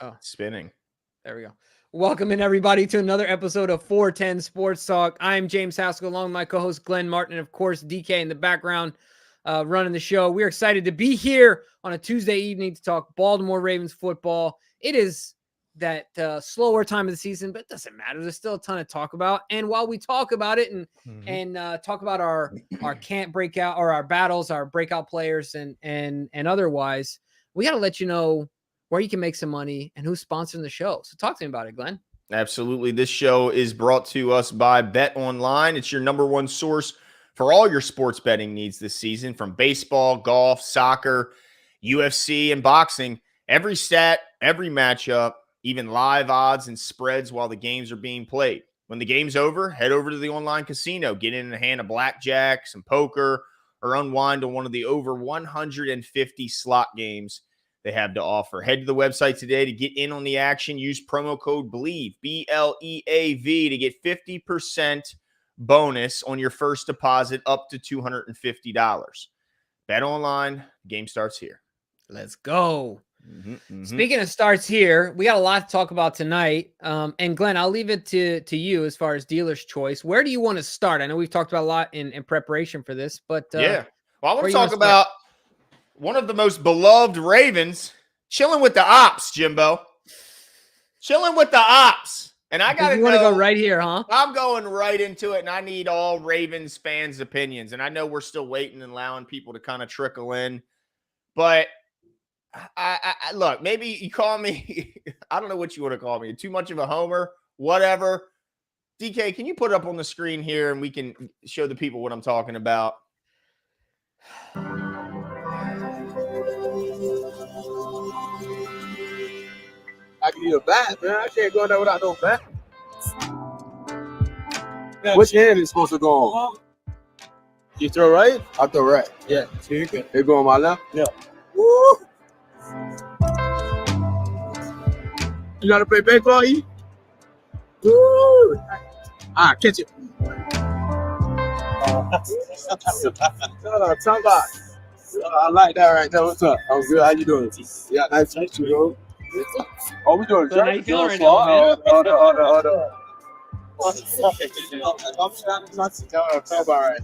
Oh, Spinning. there we go. Welcome in, everybody, to another episode of 410 Sports Talk. I'm James Haskell, along with my co-host Glenn Martin, and of course DK in the background running the show. We're excited to be here on a Tuesday evening to talk Baltimore Ravens football. It is that slower time of the season, but it doesn't matter. There's still a ton to talk about. And while we talk about it and talk about our can't breakout or our battles, our breakout players, and otherwise, we got to let you know where you can make some money and who's sponsoring the show. So talk to me about it, Glenn. Absolutely. This show is brought to us by BetOnline. It's your number one source for all your sports betting needs this season, from baseball, golf, soccer, UFC, and boxing. Every stat, every matchup, even live odds and spreads while the games are being played. When the game's over, head over to the online casino, get in a hand of blackjack, some poker, or unwind on one of the over 150 slot games they have to offer. Head to the website today to get in on the action. Use promo code BLEAV, BLEAV, to get 50% bonus on your first deposit up to $250. Bet online. Game starts here. Let's go. Speaking of starts here, we got a lot to talk about tonight. And Glenn, I'll leave it to you as far as dealer's choice. Where do you want to start? I know we've talked about a lot in preparation for this, but yeah. Well, I want to talk about one of the most beloved Ravens chilling with the ops, Jimbo. Chilling with the ops. And I got to go right here, huh? I'm going right into it, and I need all Ravens fans' opinions. And I know we're still waiting and allowing people to kind of trickle in. But I look, maybe you call me, I don't know what you want to call me, too much of a homer, whatever. DK, can you put it up on the screen here and we can show the people what I'm talking about? I give you a bat, man. I can't go there without no bat. Which hand is supposed to go on? You throw right? I throw right. Yeah. So you can. They go on my left? Yeah. Woo! You gotta play baseball, E? Woo! Ah, catch it. I like that right there. What's up? I'm good. How you doing? Yeah, nice to meet you, bro. Oh, we doing so how you feeling right now, man? Right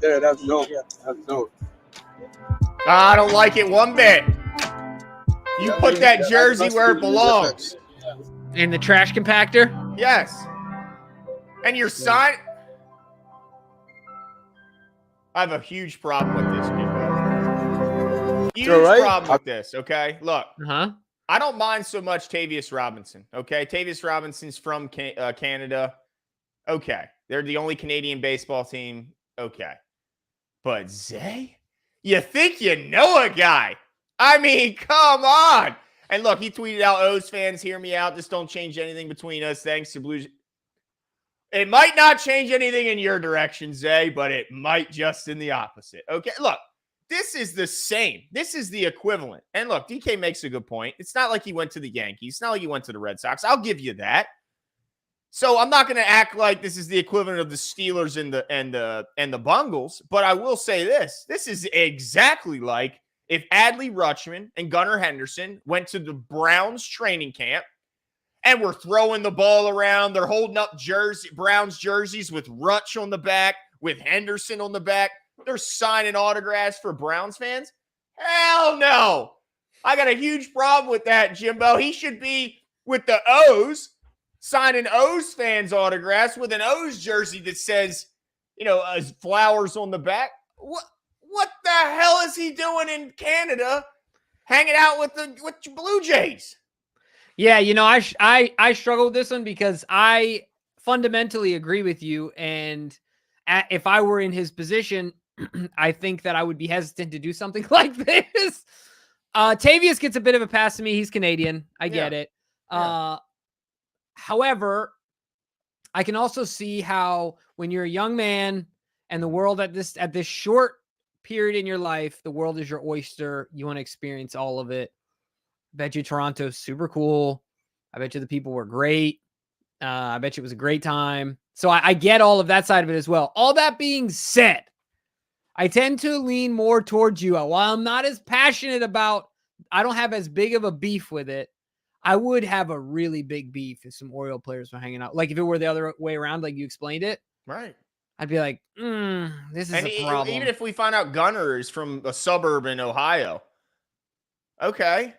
there. That's dope. That's dope. I don't like it one bit. You put that jersey where it belongs. In the trash compactor? Yes. And your sign. I have a huge problem with this, Jimbo. Huge problem with this, okay? Look. I don't mind so much Tavius Robinson, okay? Tavius Robinson's from Canada. Okay. They're the only Canadian baseball team. Okay. But Zay? You think you know a guy? I mean, come on. And look, he tweeted out, O's fans, hear me out. This don't change anything between us. Thanks to Blues. It might not change anything in your direction, Zay, but it might just in the opposite. Okay, look. This is the same. This is the equivalent. And look, DK makes a good point. It's not like he went to the Yankees. It's not like he went to the Red Sox. I'll give you that. So I'm not going to act like this is the equivalent of the Steelers and the Bungles, but I will say this. This is exactly like if Adley Rutschman and Gunnar Henderson went to the Browns training camp and were throwing the ball around. They're holding up Browns jerseys with Rutsch on the back, with Henderson on the back. They're signing autographs for Browns fans? Hell no. I got a huge problem with that, Jimbo. He should be with the O's, signing O's fans autographs with an O's jersey that says, Flowers on the back. What the hell is he doing in Canada hanging out with the Blue Jays? Yeah, I struggle with this one because I fundamentally agree with you. And if I were in his position, I think that I would be hesitant to do something like this. Tavius gets a bit of a pass to me. He's Canadian. I get it. However, I can also see how when you're a young man and the world at this short period in your life, the world is your oyster. You want to experience all of it. I bet you Toronto's super cool. I bet you the people were great. I bet you it was a great time. So I get all of that side of it as well. All that being said, I tend to lean more towards you. While I'm not as passionate about, I don't have as big of a beef with it. I would have a really big beef if some Oriole players were hanging out. Like if it were the other way around, like you explained it. Right. I'd be like, this is a problem. Even if we find out Gunner is from a suburb in Ohio. Okay.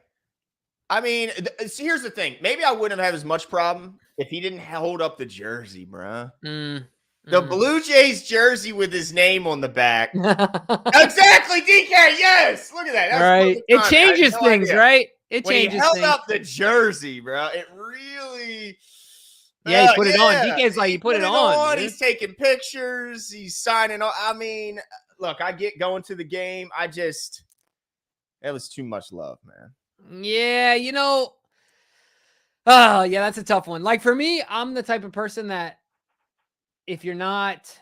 I mean, here's the thing. Maybe I wouldn't have as much problem if he didn't hold up the jersey, bro. The Blue Jays jersey with his name on the back. Exactly, DK. Yes. Look at that. That's right. It changes things, right? It when changes he held things. up the jersey, bro. It really. Yeah, he put it on. DK's like, he put it on. He's taking pictures. He's signing on. I mean, look, I get going to the game. That was too much love, man. Yeah, oh, yeah, that's a tough one. Like for me, I'm the type of person that if you're not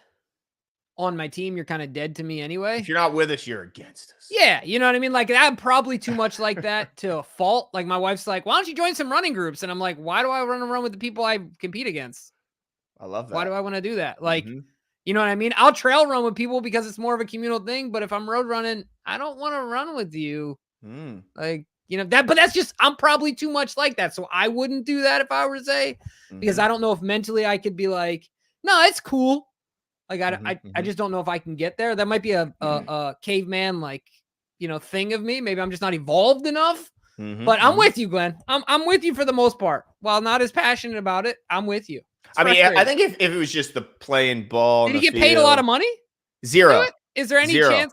on my team, you're kind of dead to me anyway. If you're not with us, you're against us. Yeah, you know what I mean? Like I'm probably too much like that to a fault. Like my wife's like, why don't you join some running groups? And I'm like, why do I run around with the people I compete against? I love that. Why do I want to do that? Like, you know what I mean? I'll trail run with people because it's more of a communal thing. But if I'm road running, I don't want to run with you. Like, but that's just, I'm probably too much like that. So I wouldn't do that if I were to say, because I don't know if mentally I could be like, no, it's cool. Like, I just don't know if I can get there. That might be a caveman, like, thing of me. Maybe I'm just not evolved enough, but I'm with you, Glenn. I'm with you for the most part. While not as passionate about it, I'm with you. I mean, I think if it was just the playing ball. Did he get paid a lot of money? Zero. Is there any chance?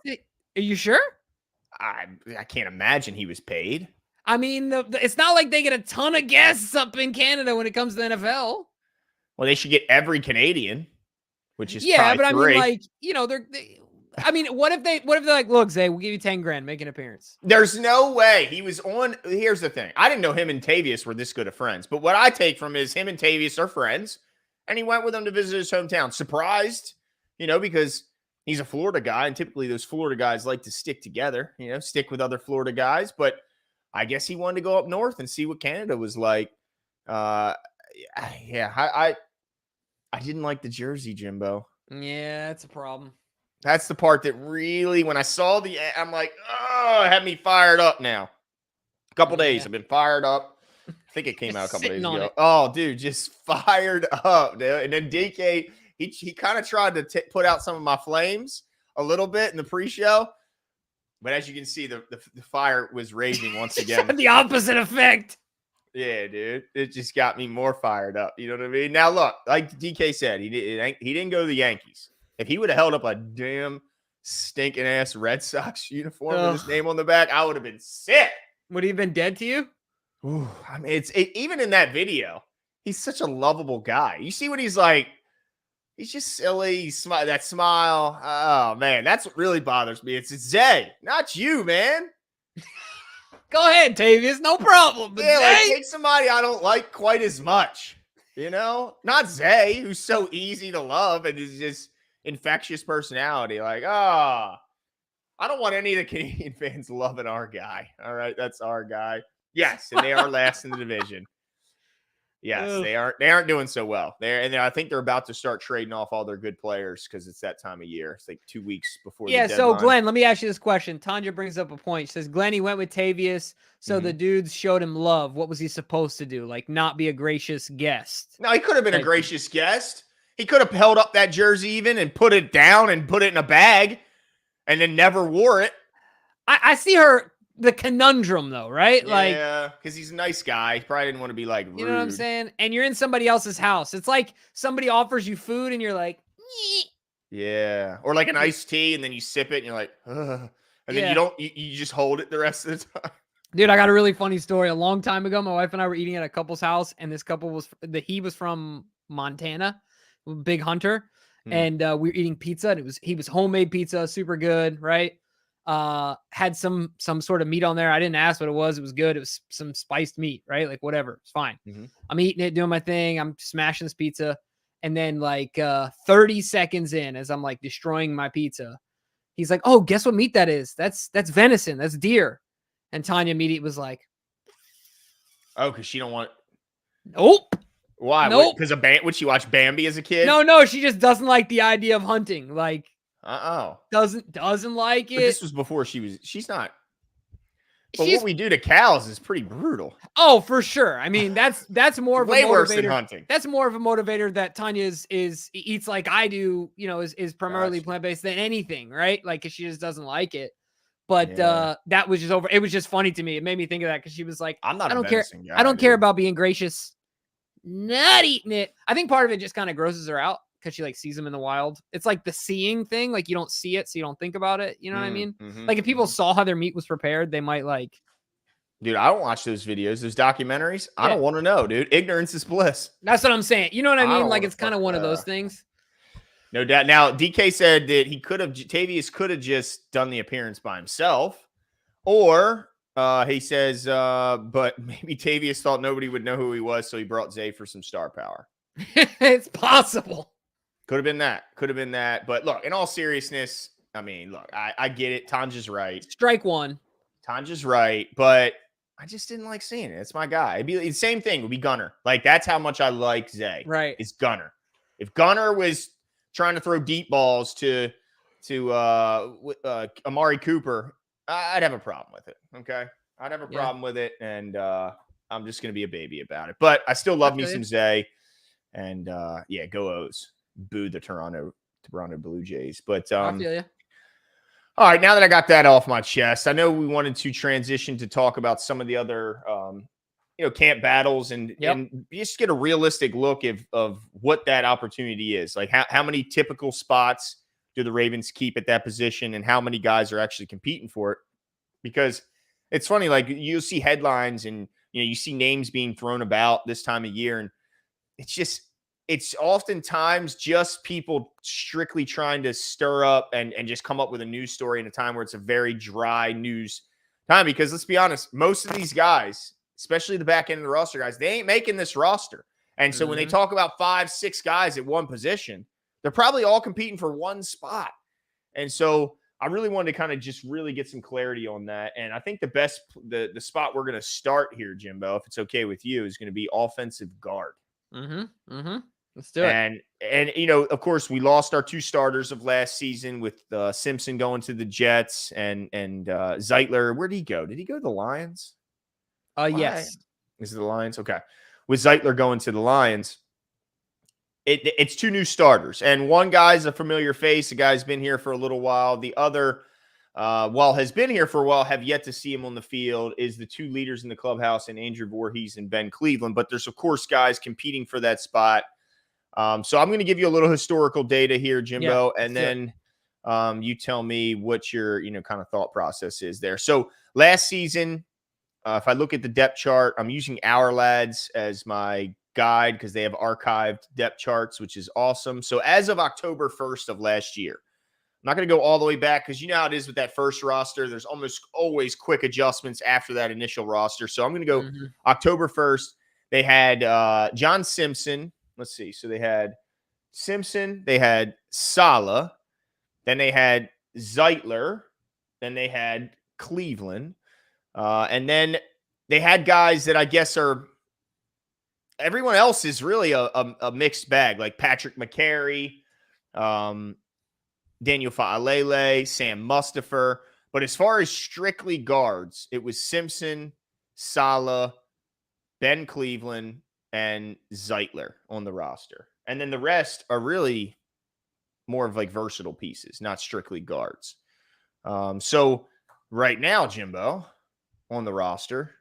Are you sure? I can't imagine he was paid. I mean, it's not like they get a ton of guests up in Canada when it comes to the NFL. Well, they should get every Canadian, which is but I three. mean, like, I mean, what if they're like, look, Zay, we'll give you 10 grand, make an appearance. There's no way he was on. Here's the thing. I didn't know him and Tavius were this good of friends, but what I take from is him and Tavius are friends, and he went with them to visit his hometown. Surprised, because he's a Florida guy, and typically those Florida guys like to stick together, stick with other Florida guys, but I guess he wanted to go up north and see what Canada was like. I didn't like the jersey, Jimbo. Yeah, that's a problem. That's the part that really, when I saw I'm like, oh, it had me fired up now. A couple days, I've been fired up. I think it came out a couple days ago. Oh, dude, just fired up, dude. And then DK, he kind of tried to put out some of my flames a little bit in the pre-show. But as you can see, the fire was raging once again. The opposite effect. Yeah, dude. It just got me more fired up. You know what I mean? Now, look, like DK said, he didn't go to the Yankees. If he would have held up a damn stinking ass Red Sox uniform with his name on the back, I would have been sick. Would he have been dead to you? Ooh, I mean, even in that video, he's such a lovable guy. You see what he's like? He's just silly. That smile. Oh, man, that's what really bothers me. It's Zay, not you, man. Go ahead, Tavius. No problem. But yeah, like take somebody I don't like quite as much. Not Zay, who's so easy to love and is just infectious personality. Like, I don't want any of the Canadian fans loving our guy. All right, that's our guy. Yes, and they are last in the division. Yes, they aren't doing so well. I think they're about to start trading off all their good players because it's that time of year. It's like 2 weeks before the deadline. So Glenn, let me ask you this question. Tanya brings up a point. She says, Glenn, he went with Tavius, so the dudes showed him love. What was he supposed to do? Like, not be a gracious guest? No, he could have been a gracious guest. He could have held up that jersey even and put it down and put it in a bag and then never wore it. I see the conundrum though, right? Yeah, because he's a nice guy. He probably didn't want to be like rude. You know what I'm saying? And you're in somebody else's house. It's like somebody offers you food and you're like, Nyeh. Yeah. Or like an iced tea and then you sip it and you're like, ugh. And then you just hold it the rest of the time. Dude, I got a really funny story. A long time ago, my wife and I were eating at a couple's house, and this couple he was from Montana, big hunter, and we were eating pizza, and he was homemade pizza, super good, right? Had some sort of meat on there. I didn't ask what it was. It was good. It was some spiced meat, right? Like whatever. It's fine. I'm eating it, doing my thing. I'm smashing this pizza. And then like 30 seconds in, as I'm like destroying my pizza, he's like, oh, guess what meat that is? That's venison. That's deer. And Tanya immediately was like, oh, because she don't want. Nope. Why? Nope. Because would she watch Bambi as a kid? No. She just doesn't like the idea of hunting. Like, doesn't like it. But this was before she's not. But what we do to cows is pretty brutal. Oh, for sure. I mean, that's more of way a motivator. Worse than hunting. That's more of a motivator that Tanya eats like I do, is primarily plant-based than anything, right? Like, 'cause she just doesn't like it. But that was just over. It was just funny to me. It made me think of that because she was like, I don't care. I don't care about being gracious. Not eating it. I think part of it just kind of grosses her out because she like sees them in the wild. It's like the seeing thing. Like, you don't see it, so you don't think about it. You know what I mean? Like, if people saw how their meat was prepared, they might like. Dude, I don't watch those videos, those documentaries. I don't want to know, dude. Ignorance is bliss. That's what I'm saying. You know what I mean? Like, it's kind of one of those things. No doubt. Now, DK said that Tavius could have just done the appearance by himself. Or he says, but maybe Tavius thought nobody would know who he was, so he brought Zay for some star power. It's possible. Could have been that. Could have been that. But look, in all seriousness, I mean, look, I get it. Tanja's right. Strike one. Tanja's right, but I just didn't like seeing it. It's my guy. It'd be the same thing. It would be Gunner. Like, that's how much I like Zay. Right. It's Gunner. If Gunner was trying to throw deep balls to Amari Cooper, I'd have a problem with it. Okay. I'd have a problem with it. And I'm just going to be a baby about it. But I still love me some Zay. And go O's. Boo the Toronto Blue Jays. But I feel you. All right, now that I got that off my chest, I know we wanted to transition to talk about some of the other, camp battles and just get a realistic look of what that opportunity is. Like, how many typical spots do the Ravens keep at that position, and how many guys are actually competing for it? Because it's funny, like, you'll see headlines and you see names being thrown about this time of year, and it's oftentimes just people strictly trying to stir up and just come up with a news story in a time where it's a very dry news time. Because let's be honest, most of these guys, especially the back end of the roster guys, they ain't making this roster. And so when they talk about 5-6 guys at one position, they're probably all competing for one spot. And so I really wanted to kind of just really get some clarity on that. And I think the spot we're going to start here, Jimbo, if it's okay with you, is going to be offensive guard. Let's do it. And of course, we lost our 2 starters of last season with Simpson going to the Jets and Zeitler. Where did he go? Did he go to the Lions? Yes. Is it the Lions? Okay. With Zeitler going to the Lions, it's 2 new starters. And one guy's a familiar face. The guy's been here for a little while. The other, while has been here for a while, have yet to see him on the field, is the 2 leaders in the clubhouse, and Andrew Voorhees and Ben Cleveland. But there's, of course, guys competing for that spot. So I'm going to give you a little historical data here, Jimbo, and then you tell me what your kind of thought process is there. So last season, if I look at the depth chart, I'm using Our Lads as my guide because they have archived depth charts, which is awesome. So as of October 1st of last year, I'm not going to go all the way back because you know how it is with that first roster. There's almost always quick adjustments after that initial roster. So I'm going to go October 1st. They had John Simpson. Let's see. So they had Simpson, they had Saleh, then they had Zeitler, then they had Cleveland, and then they had guys that I guess are everyone else is really a mixed bag, like Patrick McCary, Daniel Fa'alele, Sam Mustipher. But as far as strictly guards, it was Simpson, Saleh, Ben Cleveland, and Zeitler on the roster. And then the rest are really more of like versatile pieces, not strictly guards. So right now, Jimbo, on the roster.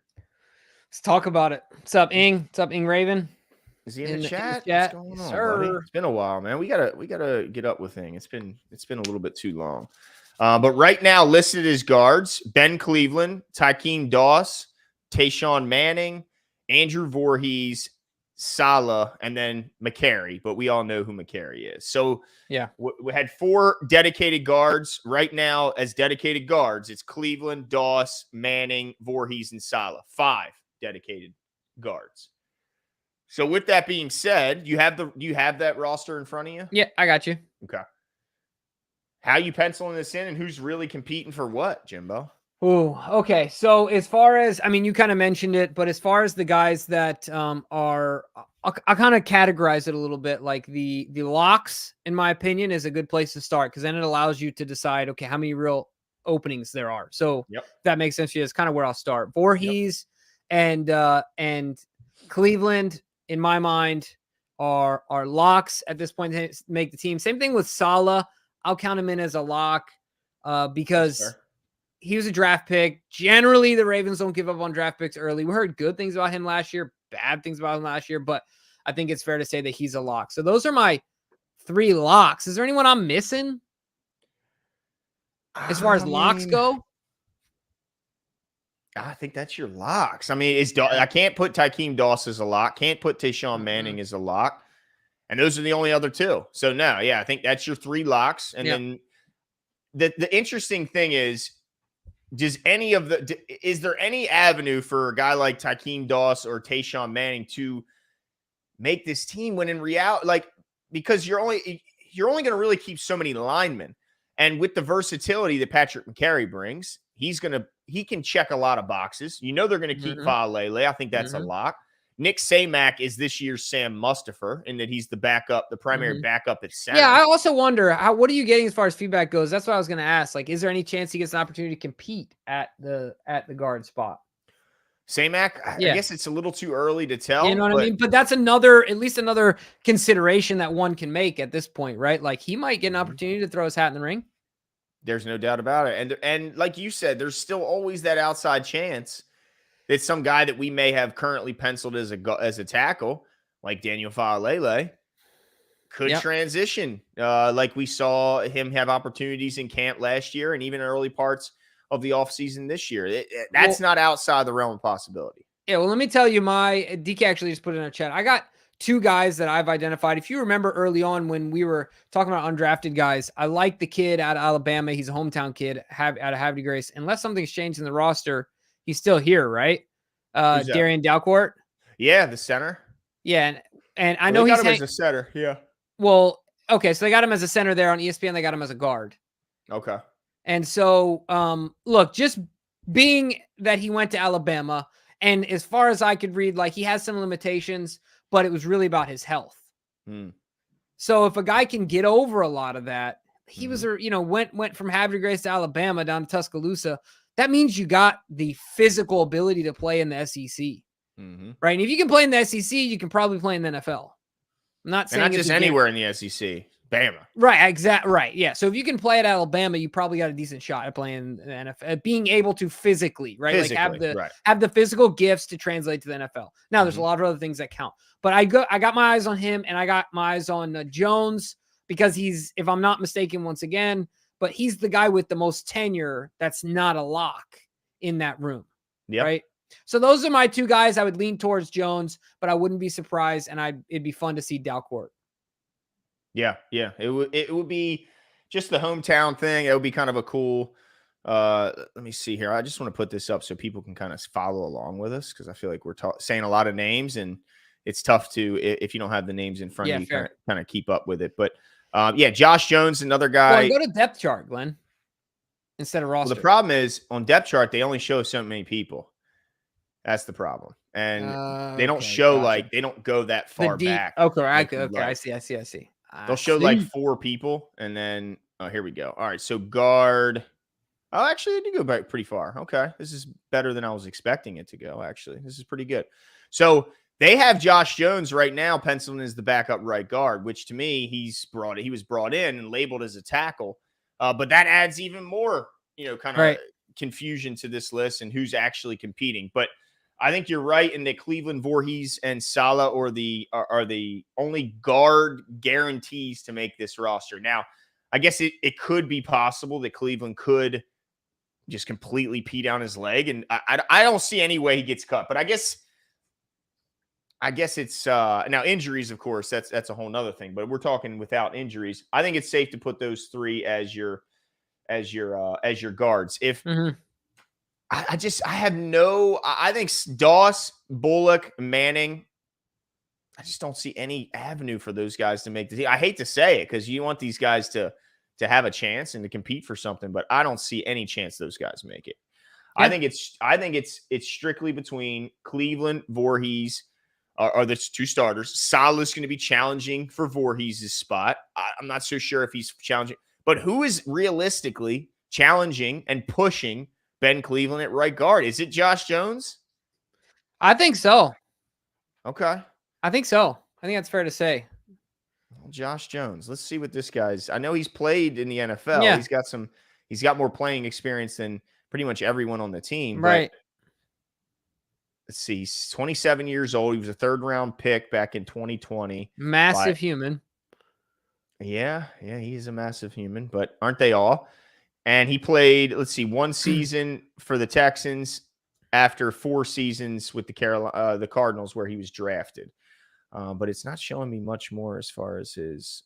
Let's talk about it. What's up, Ing? What's up, Ing Raven? Is he in the chat? What's going on, sir? Buddy? It's been a while, man. We gotta get up with Ing. It's been a little bit too long. But right now, listed as guards: Ben Cleveland, Tykeem Doss, Tayshawn Manning, Andrew Voorhees, Saleh, and then McCary, but we all know who McCary is. So we had 4 dedicated guards right now as dedicated guards. It's Cleveland, Doss, Manning, Voorhees, and Saleh. 5 dedicated guards. So with that being said, you have that roster in front of you? Yeah, I got you. Okay. How you penciling this in, and who's really competing for what, Jimbo? Oh, okay. So as far as, I mean, you kind of mentioned it, but as far as the guys that are, I kind of categorize it a little bit. Like the locks, in my opinion, is a good place to start because then it allows you to decide, okay, how many real openings there are. So that makes sense. It's kind of where I'll start. Voorhees and Cleveland, in my mind, are locks at this point to make the team. Same thing with Salah. I'll count him in as a lock because he was a draft pick. Generally, the Ravens don't give up on draft picks early. We heard good things about him last year, bad things about him last year, but I think it's fair to say that he's a lock. So those are my 3 locks. Is there anyone I'm missing as far as locks go? I think that's your locks. I mean, I can't put Tykeem Doss as a lock. Can't put Tayshaun Manning as a lock. And those are the only other 2. So no, I think that's your 3 locks. And then the interesting thing is, is there any avenue for a guy like Tykeem Doss or Tayshaun Manning to make this team when in reality, because you're only going to really keep so many linemen. And with the versatility that Patrick McCary brings, he can check a lot of boxes. They're going to keep Faalele. I think that's a lock. Nick Samac is this year's Sam Mustipher in that he's the primary backup at center. Yeah, I also wonder, what are you getting as far as feedback goes? That's what I was going to ask. Is there any chance he gets an opportunity to compete at the guard spot? Samac, I guess it's a little too early to tell. You know what I mean? But that's at least another consideration that one can make at this point, right? He might get an opportunity to throw his hat in the ring. There's no doubt about it. And like you said, there's still always that outside chance that some guy that we may have currently penciled as a tackle, like Daniel Faalele, could transition. Like we saw him have opportunities in camp last year and even early parts of the offseason this year. That's not outside the realm of possibility. Yeah, well, let me tell you, my DK actually just put it in our chat. I got 2 guys that I've identified. If you remember early on when we were talking about undrafted guys, I like the kid out of Alabama. He's a hometown kid out of Havre de Grace. Unless something's changed in the roster, he's still here, right? Darian Dalcourt. Yeah, the center. Yeah, and I know he's got him as a center. Yeah. Well, okay, so they got him as a center there on ESPN. They got him as a guard. Okay. And so, look, just being that he went to Alabama, and as far as I could read, he has some limitations, but it was really about his health. So if a guy can get over a lot of that, he was, went from Havre de Grace to Alabama down to Tuscaloosa. That means you got the physical ability to play in the SEC, right? And if you can play in the SEC, you can probably play in the NFL. I'm not saying not just anywhere in the SEC. Bama. Right, exactly. Right, yeah. So if you can play at Alabama, you probably got a decent shot at playing the NFL, being able to physically, right? Have the physical gifts to translate to the NFL. Now, there's a lot of other things that count, but I got my eyes on him, and I got my eyes on Jones because he's, if I'm not mistaken, once again, but he's the guy with the most tenure that's not a lock in that room, right? So those are my 2 guys. I would lean towards Jones, but I wouldn't be surprised, and it'd be fun to see Dalcourt. Yeah. It would be just the hometown thing. It would be kind of a cool. Let me see here. I just want to put this up so people can kind of follow along with us because I feel like we're saying a lot of names and it's tough to if you don't have the names in front of you, kind of keep up with it. But Josh Jones, another guy. Well, go to depth chart, Glenn, instead of roster. Well, the problem is on depth chart they only show so many people. That's the problem, and they don't show they don't go that far back. Okay, I see. They'll show 4 people, and then here we go. All right, so guard. Oh, actually, they do go back pretty far. Okay, this is better than I was expecting it to go. Actually, this is pretty good. So they have Josh Jones right now penciled as the backup right guard, which to me he was brought in and labeled as a tackle, but that adds even more kind of confusion to this list and who's actually competing. But I think you're right in that Cleveland, Voorhees, and Salah are the only guard guarantees to make this roster. Now, I guess it could be possible that Cleveland could just completely pee down his leg, and I don't see any way he gets cut. But I guess it's now injuries, of course. That's a whole nother thing. But we're talking without injuries. I think it's safe to put those 3 as your guards. If I think Doss, Bullock, Manning, I just don't see any avenue for those guys to make the team. I hate to say it because you want these guys to have a chance and to compete for something, but I don't see any chance those guys make it. Yeah. I think it's strictly between Cleveland, Voorhees are the 2 starters. Salah's going to be challenging for Voorhees' spot. I'm not so sure if he's challenging, but who is realistically challenging and pushing Ben Cleveland at right guard. Is it Josh Jones? I think so. Okay. I think so. I think that's fair to say. Well, Josh Jones. Let's see what this guy's. I know he's played in the NFL. Yeah. He's got more playing experience than pretty much everyone on the team. Right. But let's see. He's 27 years old. He was a 3rd-round pick back in 2020. Massive human. Yeah, he is a massive human, but aren't they all? And he played, let's see, 1 season for the Texans after 4 seasons with the Cardinals where he was drafted. But it's not showing me much more as far as his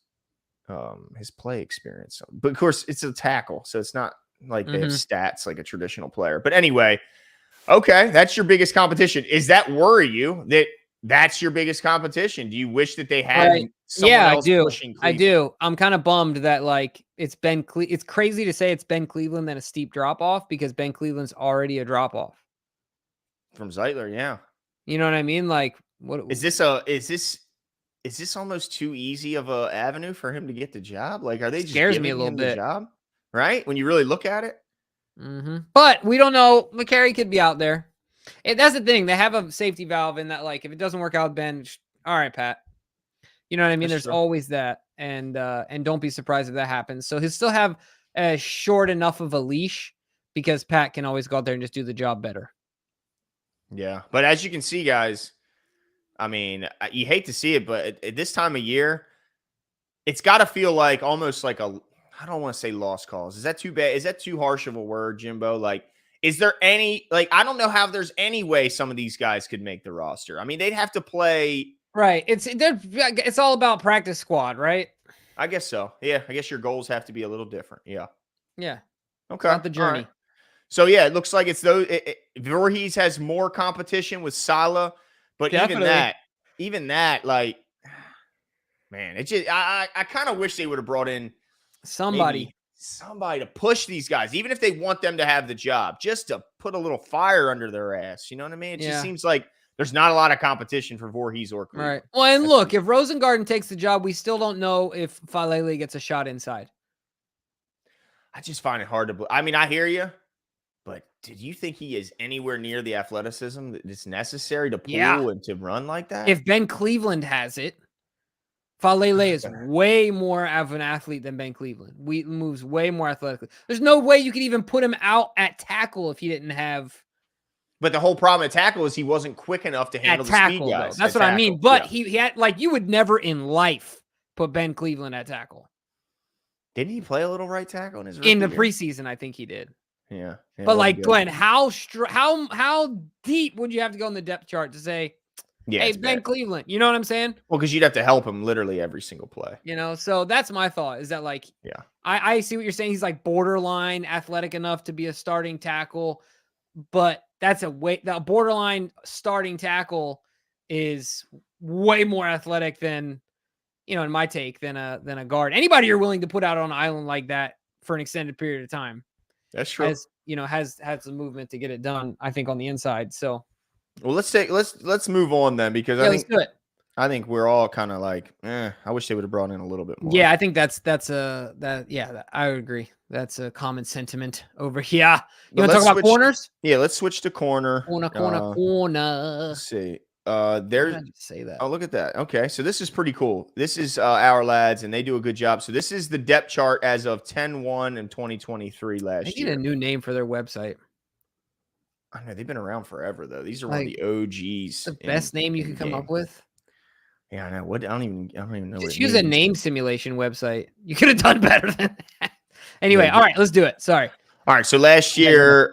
play experience. But of course, it's a tackle, so it's not like they have stats like a traditional player. But anyway, okay, that's your biggest competition. Is that worry you that's your biggest competition? Do you wish that they had someone else pushing Cleveland? I do. I'm kind of bummed that like it's crazy to say it's Ben Cleveland than a steep drop off because Ben Cleveland's already a drop off from Zeitler. Yeah, you know what I mean. Like, what is this? Is this almost too easy of a avenue for him to get the job? Like, are they just giving him the job? Right? When you really look at it. But we don't know. McCary could be out there. That's the thing. They have a safety valve in that, like, if it doesn't work out, Ben, all right, Pat. You know what I mean? There's always that. And don't be surprised if that happens. So he'll still have a short enough of a leash because Pat can always go out there and just do the job better. Yeah. But as you can see, guys, I mean, you hate to see it, but at this time of year, it's got to feel like almost like I don't want to say lost cause. Is that too bad? Is that too harsh of a word, Jimbo? Like, is there any, like, I don't know how there's any way some of these guys could make the roster. I mean, they'd have to play. Right. It's all about practice squad, right? I guess so. Yeah. I guess your goals have to be a little different. Yeah. Yeah. Okay. Not the journey. Right. So, yeah, it looks like it's those. Voorhees has more competition with Salah, but Definitely. even that, like, man, it just, I kind of wish they would have brought in somebody to push these guys, even if they want them to have the job, just to put a little fire under their ass. You know what I mean? It just seems like there's not a lot of competition for Voorhees or Cleveland. Right. Well, and look, if Rosengarten takes the job, we still don't know if Falele gets a shot inside. I just find it hard to believe. I mean, I hear you, but did you think he is anywhere near the athleticism that's necessary to pull and to run like that? If Ben Cleveland has it, Falele is way more of an athlete than Ben Cleveland. Moves way more athletically. There's no way you could even put him out at tackle if he didn't have. But the whole problem at tackle is he wasn't quick enough to handle the speed guys. That's what I mean. But he had, like, you would never in life put Ben Cleveland at tackle. Didn't he play a little right tackle in his rookie year? Preseason? I think he did. Yeah. But like, Glenn, how deep would you have to go in the depth chart to say, hey, Ben Cleveland, you know what I'm saying? Well, because you'd have to help him literally every single play. You know, so that's my thought is that, like, I see what you're saying. He's like borderline athletic enough to be a starting tackle, but that's the borderline starting tackle is way more athletic than, you know, in my take, than a guard. Anybody you're willing to put out on an island like that for an extended period of time. That's true. Has some movement to get it done, I think, on the inside. So, well, let's move on then, because let's do it. I think we're all kind of like, I wish they would have brought in a little bit more. Yeah, I think I would agree. That's a common sentiment over here. You want to talk about corners? Yeah, let's switch to corner. Corner. Let's see. Say that. Oh, look at that. Okay, so this is pretty cool. This is our lads, and they do a good job. So this is the depth chart as of 10-1 in 2023 last year. They need a new name for their website. I know they've been around forever though. These are one of the OGs. The best name you could come up with. Yeah, I know. I don't even know. Just use a name simulation website. You could have done better than that. Anyway, all right, let's do it. Sorry. All right, so last year,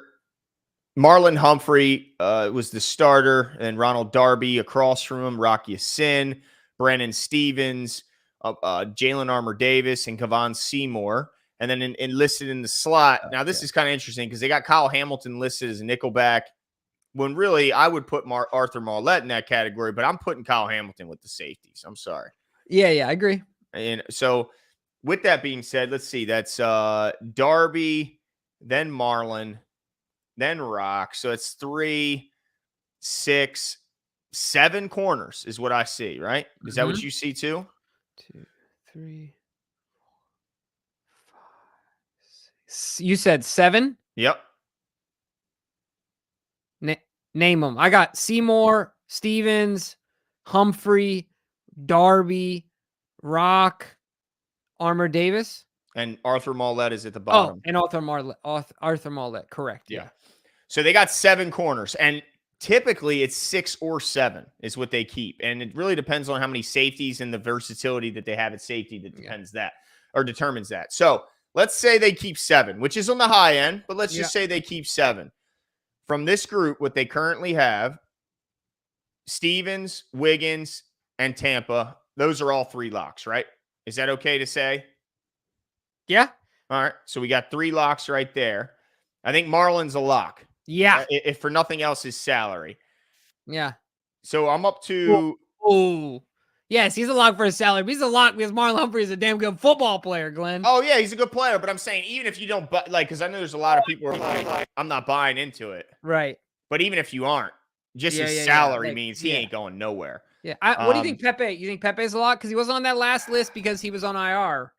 Marlon Humphrey was the starter, and Ronald Darby across from him, Rocky Sin, Brennan Stevens, Jalen Armour-Davis, and Kevon Seymour. And then enlisted in the slot. Now, this is kind of interesting because they got Kyle Hamilton listed as a nickelback, when really I would put Arthur Marlette in that category, but I'm putting Kyle Hamilton with the safeties. I'm sorry. Yeah, I agree. And so with that being said, let's see. That's Darby, then Marlon, then Rock. So it's 3, 6, 7 corners is what I see, right? Is that what you see too? 2, 3, 4, 5, 6, You said 7? Yep. Name them. I got Seymour, Stevens, Humphrey, Darby, Rock, Armour Davis. And Arthur Mollett is at the bottom. Oh, and Arthur Mollett. Correct. Yeah. So they got 7 corners, and typically it's 6 or 7 is what they keep. And it really depends on how many safeties and the versatility that they have at safety that determines that. So let's say they keep 7, which is on the high end, but let's just say they keep 7. From this group, what they currently have, Stevens, Wiggins, and Tampa, those are all 3 locks, right? Is that okay to say? Yeah. All right. So we got 3 locks right there. I think Marlon's a lock. Yeah. If for nothing else, his salary. Yeah. So I'm up to. Oh. Yes, he's a lock for his salary. But he's a lock because Marlon Humphrey is a damn good football player, Glenn. Oh, yeah, he's a good player. But I'm saying, even if you don't, because I know there's a lot of people who are like, I'm not buying into it. Right. But even if you aren't, just his salary means he ain't going nowhere. Yeah. What do you think, Pepe? You think Pepe's a lock? Because he wasn't on that last list because he was on IR.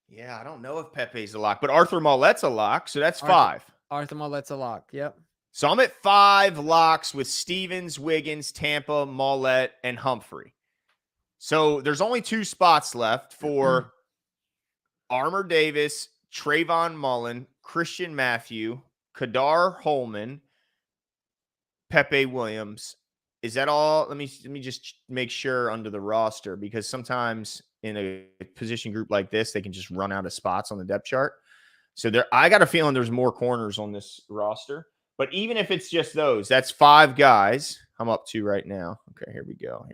Yeah, I don't know if Pepe's a lock. But Arthur Mollett's a lock, so that's 5. Arthur Mollett's a lock. Yep. So I'm at 5 locks with Stevens, Wiggins, Tampa, Mollett, and Humphrey. So there's only 2 spots left for Armour Davis, Trayvon Mullen, Christian Matthew, Kadar Holman, Pepe Williams. Is that all? Let me just make sure under the roster, because sometimes in a position group like this, they can just run out of spots on the depth chart. So I got a feeling there's more corners on this roster. But even if it's just those, that's 5 guys. I'm up to right now. Okay, here we go.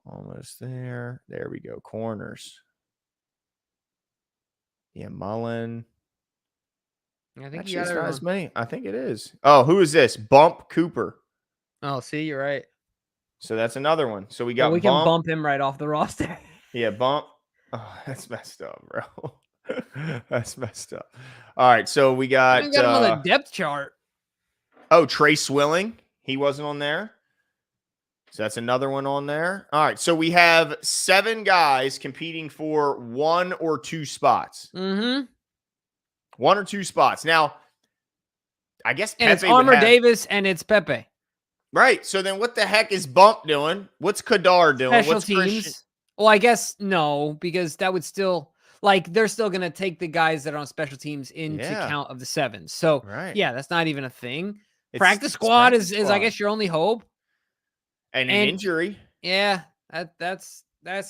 Almost there. There we go. Corners. Yeah, Mullen. I think it's not as many. I think it is. Oh, who is this? Bump Cooper. Oh, see, you're right. So that's another one. So we got we can bump him right off the roster. Yeah, Bump. Oh, that's messed up, bro. That's messed up. All right, so we got him on the depth chart. Oh, Trey Swilling. He wasn't on there. So that's another one on there. All right, so we have 7 guys competing for 1 or 2 spots. 1 or 2 spots. Now, I guess Pepe it's Armour Davis and it's Pepe. Right. So then what the heck is Bump doing? What's Kadar doing? Special teams. Well, I guess no, because that would still, they're still going to take the guys that are on special teams into count of the 7. So, yeah, that's not even a thing. Practice squad is, I guess, your only hope. And an injury. Yeah, that's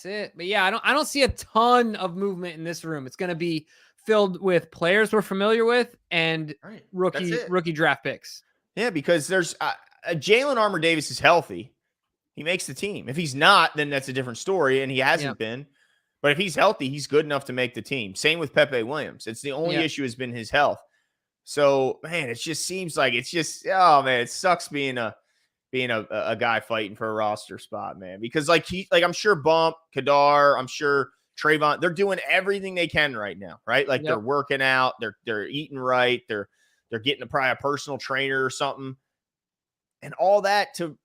it. But yeah, I don't see a ton of movement in this room. It's going to be filled with players we're familiar with and rookie draft picks. Yeah, because there's Jalen Armour Davis is healthy. He makes the team. If he's not, then that's a different story, and he hasn't been. But if he's healthy, he's good enough to make the team. Same with Pepe Williams. It's the only issue has been his health. So, man, it just seems like it sucks being a guy fighting for a roster spot, man. Because I'm sure Bump, Kadar, I'm sure Trayvon, they're doing everything they can right now, right? They're working out, they're eating right, they're getting probably a personal trainer or something, and all that to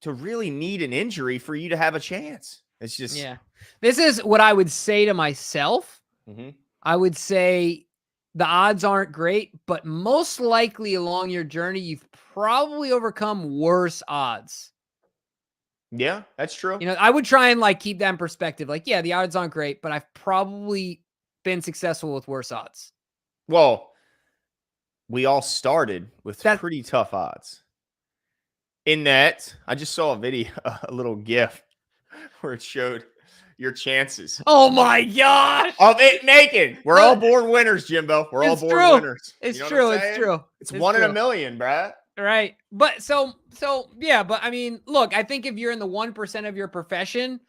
really need an injury for you to have a chance. It's just This is what I would say to myself. I would say the odds aren't great, but most likely along your journey, you've probably overcome worse odds. Yeah, that's true. I would try and keep that in perspective. The odds aren't great, but I've probably been successful with worse odds. Well, we all started with pretty tough odds. In that, I just saw a little GIF where it showed your chances. Oh my gosh! Of it making. We're all born winners, Jimbo. We're all born winners. It's true. It's true. It's 1 in a million, Brad. Right. But so yeah, but I mean, look, I think if you're in the 1% of your profession,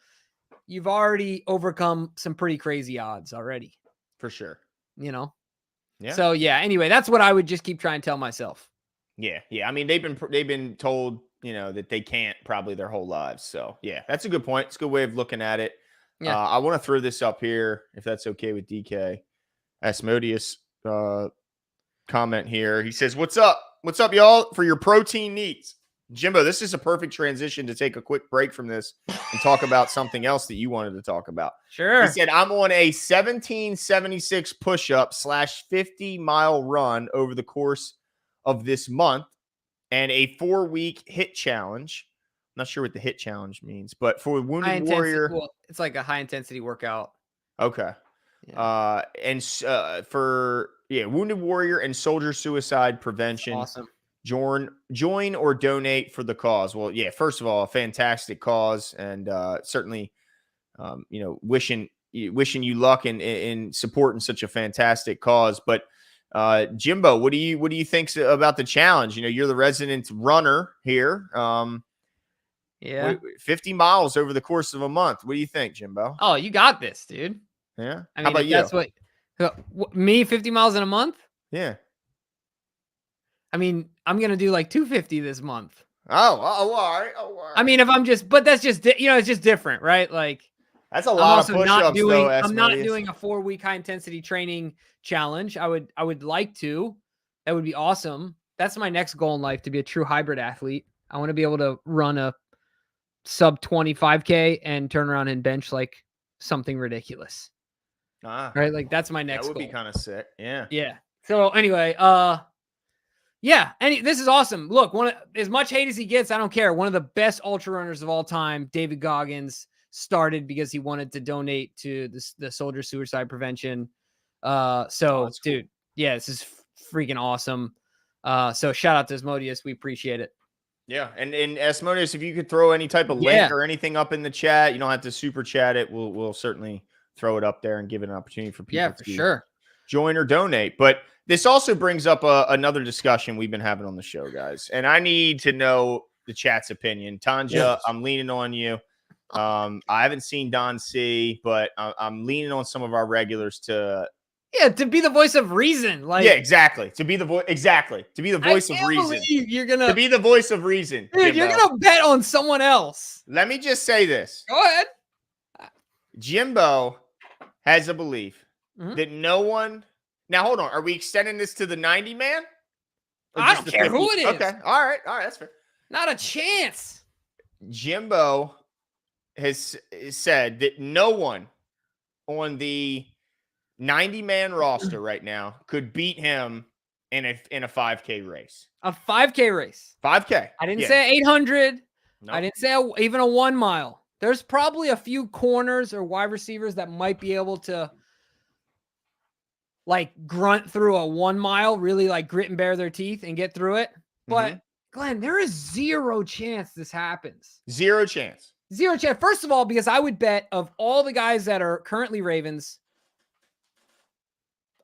you've already overcome some pretty crazy odds already. For sure. Yeah. So yeah, anyway, that's what I would just keep trying to tell myself. Yeah. I mean, they've been told, that they can't probably their whole lives. So yeah, that's a good point. It's a good way of looking at it. Yeah. I want to throw this up here, if that's okay with DK. Asmodeus comment here. He says, "What's up? What's up, y'all? For your protein needs, Jimbo, this is a perfect transition to take a quick break from this and talk about something else that you wanted to talk about. Sure. He said, I'm on a 1776 push-up / 50-mile run over the course of this month and a 4-week hit challenge. I'm not sure what the hit challenge means, but for Wounded Warrior. Well, it's like a high-intensity workout. Okay. Yeah. For Wounded Warrior and Soldier Suicide Prevention. That's awesome. Join or donate for the cause. Well, yeah, first of all, a fantastic cause, and certainly, wishing you luck in supporting such a fantastic cause. But Jimbo, what do you think about the challenge? You're the resident runner here. 50 miles over the course of a month. What do you think, Jimbo? Oh, you got this, dude. Yeah. I mean, how about you? That's what me 50 miles in a month? Yeah. I mean, I'm going to do like 250 this month. Oh, all right. I mean, if I'm just, but that's just, it's just different, right? Like, that's a lot of push-ups, though. I'm not doing a 4-week high-intensity training challenge. I would like to. That would be awesome. That's my next goal in life, to be a true hybrid athlete. I want to be able to run a sub 25K and turn around and bench like something ridiculous. Right? Like, that's my next goal. That would be kind of sick. Yeah. Yeah. So anyway, yeah, and this is awesome. Look, as much hate as he gets, I don't care. One of the best ultra runners of all time, David Goggins, started because he wanted to donate to the Soldier Suicide Prevention. Dude, cool. Yeah, this is freaking awesome. So shout out to Asmodeus. We appreciate it. Yeah, and Asmodeus, if you could throw any type of link or anything up in the chat, you don't have to super chat it. We'll certainly throw it up there and give it an opportunity for people to join or donate. But this also brings up another discussion we've been having on the show, guys. And I need to know the chat's opinion. Tanja, I'm leaning on you. I haven't seen Don C, but I'm leaning on some of our regulars to be the voice of reason. Like, exactly. To be the voice of reason. You're gonna to be the voice of reason. Dude, you're gonna bet on someone else. Let me just say this. Go ahead. Jimbo has a belief that no one. Now, hold on. Are we extending this to the 90 man? I don't care who it is. Okay. All right. That's fair. Not a chance. Jimbo has said that no one on the 90-man roster right now could beat him in a 5K race. A 5K race. 5K. I didn't say 800. Nope. I didn't say even a 1 mile. There's probably a few corners or wide receivers that might be able to like grunt through a 1 mile, really like grit and bare their teeth and get through it. But Glenn, there is zero chance this happens. Zero chance. Zero chance. First of all, because I would bet of all the guys that are currently Ravens,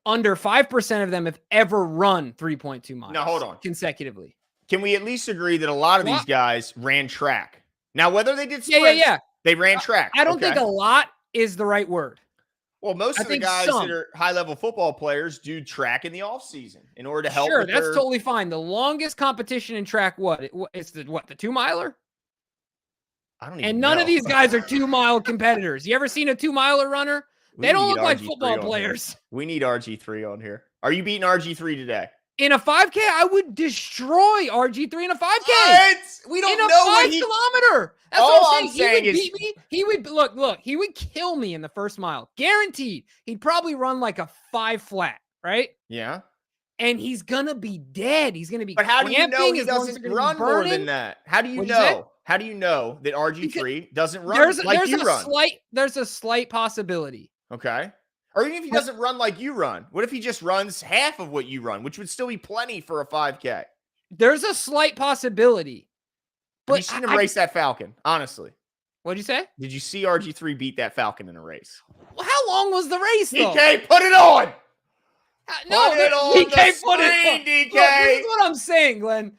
under 5% of them have ever run 3.2 miles. Now, hold on. Consecutively. Can we at least agree that a lot of these guys ran track? Now, whether they did sprints, they ran track. I don't think a lot is the right word. Well, most of the guys that are high-level football players do track in the offseason in order to help. Sure, that's totally fine. The longest competition in track, it's the 2-miler? I don't even know. And none of these guys are 2-mile competitors. You ever seen a 2-miler runner? They don't look like football players. We need RG3 on here. Are you beating RG3 today? In a 5K, I would destroy RG3 in a 5K. We don't know what 5 kilometer. That's what I'm saying. He would beat me. He would look. He would kill me in the first mile, guaranteed. He'd probably run like a 5 flat, right? Yeah. And he's gonna be dead. He's gonna be. But how do you know he doesn't run more than that? How do you know? How do you know that RG3 doesn't run like you run? There's a slight possibility. Okay. Or even if he doesn't run like you run. What if he just runs half of what you run, which would still be plenty for a 5K? There's a slight possibility. But you seen him race that Falcon, honestly. What'd you say? Did you see RG3 beat that Falcon in a race? Well, how long was the race, though? DK, put it on! No, put it on DK, the screen, put it on. DK! Look, this is what I'm saying, Glenn.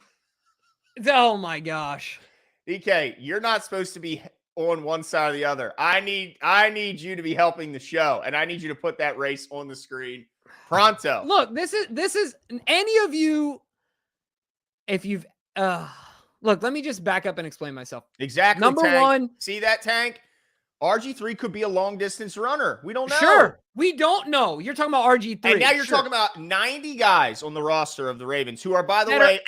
Oh, my gosh. DK, you're not supposed to be on one side or the other. I need you to be helping the show, and I need you to put that race on the screen pronto. Look, this is any of you. If you've look, let me just back up and explain myself. Exactly. Number Tank. one, see that, Tank? RG3 could be a long distance runner. We don't know. Sure, we don't know. You're talking about RG3, and now you're talking about 90 guys on the roster of the Ravens who are, by the way,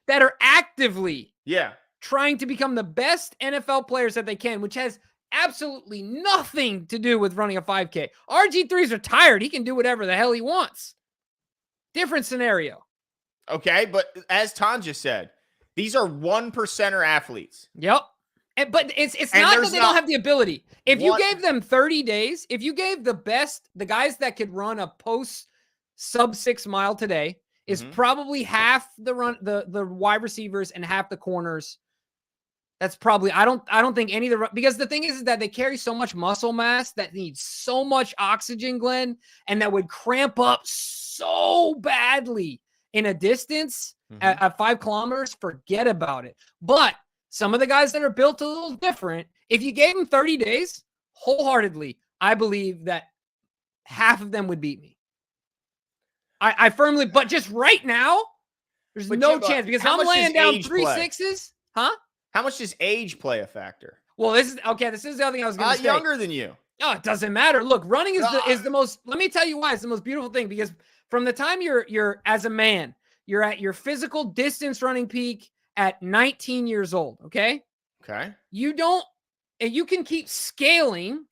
that are actively Yeah. trying to become the best NFL players that they can, which has absolutely nothing to do with running a 5K. RG3's retired. He can do whatever the hell he wants. Different scenario. Okay, but as Ton just said, these are 1%er athletes. Yep. But it's not that they don't have the ability. If you gave them 30 days, if you gave the guys that could run a post sub 6 mile today is probably half the wide receivers and half the corners. That's probably, I don't think any of because the thing is that they carry so much muscle mass that needs so much oxygen, Glenn, and that would cramp up so badly in a distance at 5 kilometers. Forget about it. But some of the guys that are built a little different, if you gave them 30 days, wholeheartedly, I believe that half of them would beat me. I firmly, but just right now, there's no chance because I'm laying down 3 6s. Huh? How much does age play a factor? Well, this is the other thing I was going to say. Younger than you. No, it doesn't matter. Look, running is the most, let me tell you why it's the most beautiful thing, because from the time you're as a man, you're at your physical distance running peak at 19 years old, okay? Okay. You can keep scaling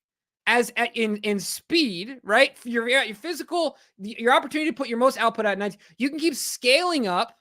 in speed, right? Your physical, your opportunity to put your most output at 19, you can keep scaling up.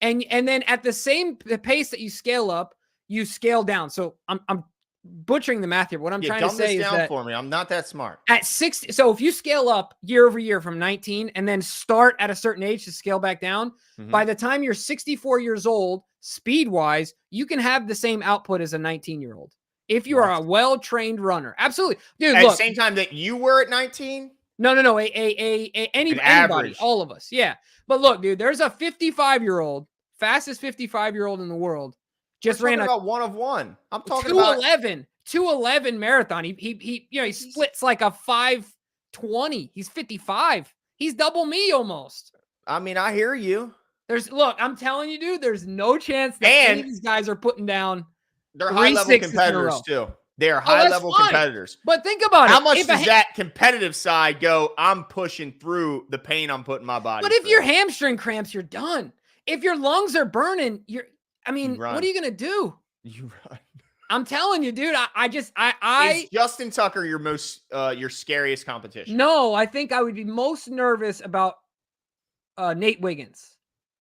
And then at the same pace that you scale up, you scale down. So I'm butchering the math here. But what I'm trying to say is that for me. I'm not that smart. At 60, so if you scale up year over year from 19 and then start at a certain age to scale back down, by the time you're 64 years old, speed-wise, you can have the same output as a 19-year-old if you are a well-trained runner. Absolutely, dude. At look, the same time that you were at 19. No. Anybody, all of us. Yeah. But look, dude, there's a 55-year-old, fastest 55-year-old in the world. Just ran about 1 of 1. I'm talking 211 marathon. He splits like a 5:20. He's 55. He's double me almost. I mean, I hear you. I'm telling you, dude, there's no chance that any of these guys are putting down. They're high-level competitors too. They are high-level competitors. But think about it. How much does that competitive side go? I'm pushing through the pain I'm putting my body. But if your hamstring cramps, you're done. If your lungs are burning, what are you going to do? You run. I'm telling you, dude, Is Justin Tucker your scariest competition? No, I think I would be most nervous about Nate Wiggins.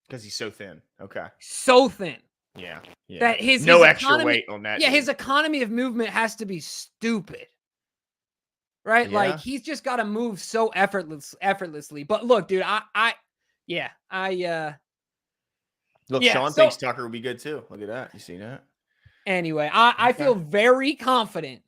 Because he's so thin. Okay. So thin. Yeah. That his extra weight on that. Yeah, his economy of movement has to be stupid. Right? Yeah. Like he's just got to move so effortlessly. But look, dude, Sean thinks Tucker would be good too. Look at that. You see that? Anyway, I feel very confident,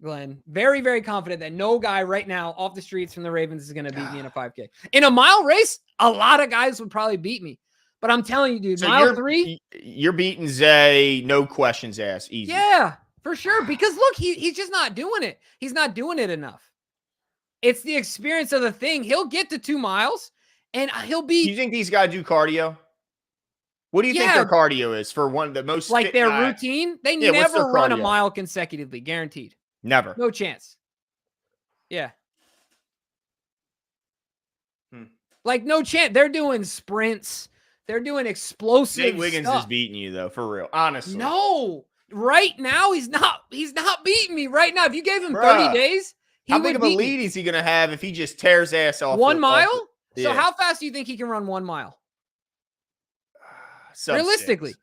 Glenn, very, very confident that no guy right now off the streets from the Ravens is going to beat me in a 5K. In a mile race, a lot of guys would probably beat me. But I'm telling you, dude, mile 3. You're beating Zay, no questions asked, easy. Yeah, for sure. Because look, he's just not doing it. He's not doing it enough. It's the experience of the thing. He'll get to 2 miles and he'll be. Do you think these guys do cardio? What do you think their cardio is for one of the most like their routine? They never run a mile consecutively, guaranteed. Never. No chance. Yeah. Like no chance. They're doing sprints. They're doing explosive Nate Wiggins stuff. is beating you though, for real. Honestly. No. Right now, he's not beating me right now. If you gave him 30 days, how big of a lead is he going to have if he just tears ass off? 1 mile? So how fast do you think he can run 1 mile? Realistically. 6.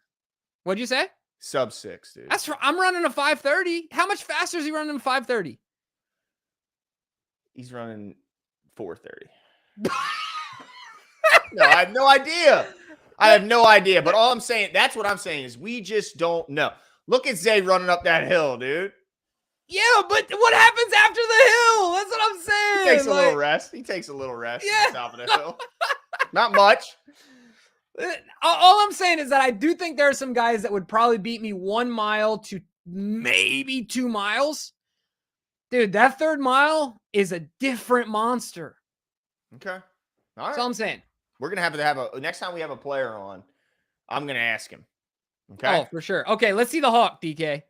What'd you say? Sub 6, dude. I'm running a 5:30. How much faster is he running 5:30? He's running 4:30. No, I have no idea. But all I'm saying, that's what I'm saying is we just don't know. Look at Zay running up that hill, dude. Yeah, but what happens after the hill? That's what I'm saying. He takes a little rest. At the top of the hill. Not much. All I'm saying is that I do think there are some guys that would probably beat me 1 mile to maybe 2 miles. Dude, that 3rd mile is a different monster. Okay. All right. That's all I'm saying. We're going to have a next time we have a player on, I'm going to ask him. Okay. Oh, for sure. Okay, let's see the Hawk, DK.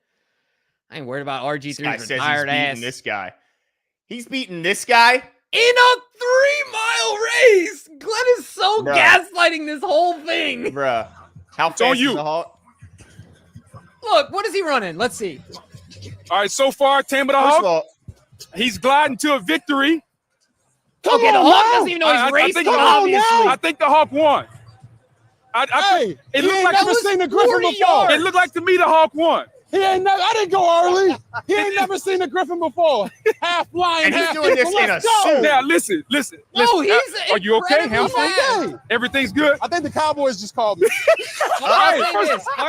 I ain't worried about RG3's retired ass. This guy. He's beating this guy? In a 3-mile race. Glenn is so gaslighting this whole thing. Bruh. How fast is the Hawk? Look, what is he running? Let's see. All right, so far, Tame of the Hawk, he's gliding to a victory. Okay, the Hawk doesn't even know he's racing, obviously. I think the Hawk won. It looked like never seen the Griffin before. It looked like to me the Hawk won. I didn't go early. He ain't never seen the Griffin before. Half flying, and he's half doing this in a suit. Now listen. No, are you okay, Hamilton? Everything's good. I think the Cowboys just called me.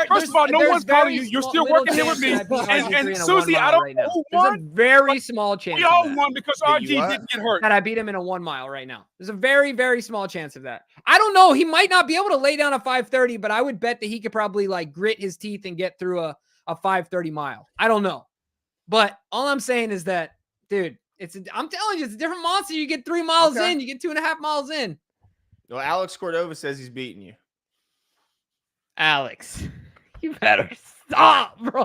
First of all, no one's calling you. You're still working here with me. And Susie, I don't know who won. There's a very small chance. We all won because RG didn't get hurt. That I beat him in a 1 mile right now. There's a very, very small chance of that. I don't know. He might not be able to lay down a 5:30, but I would bet that he could probably like grit his teeth and get through a 5:30 mile. I don't know. But all I'm saying is that, dude, I'm telling you, it's a different monster. You get 3 miles in, you get 2.5 miles in. Well, Alex Cordova says he's beating you. Alex, you better stop, bro.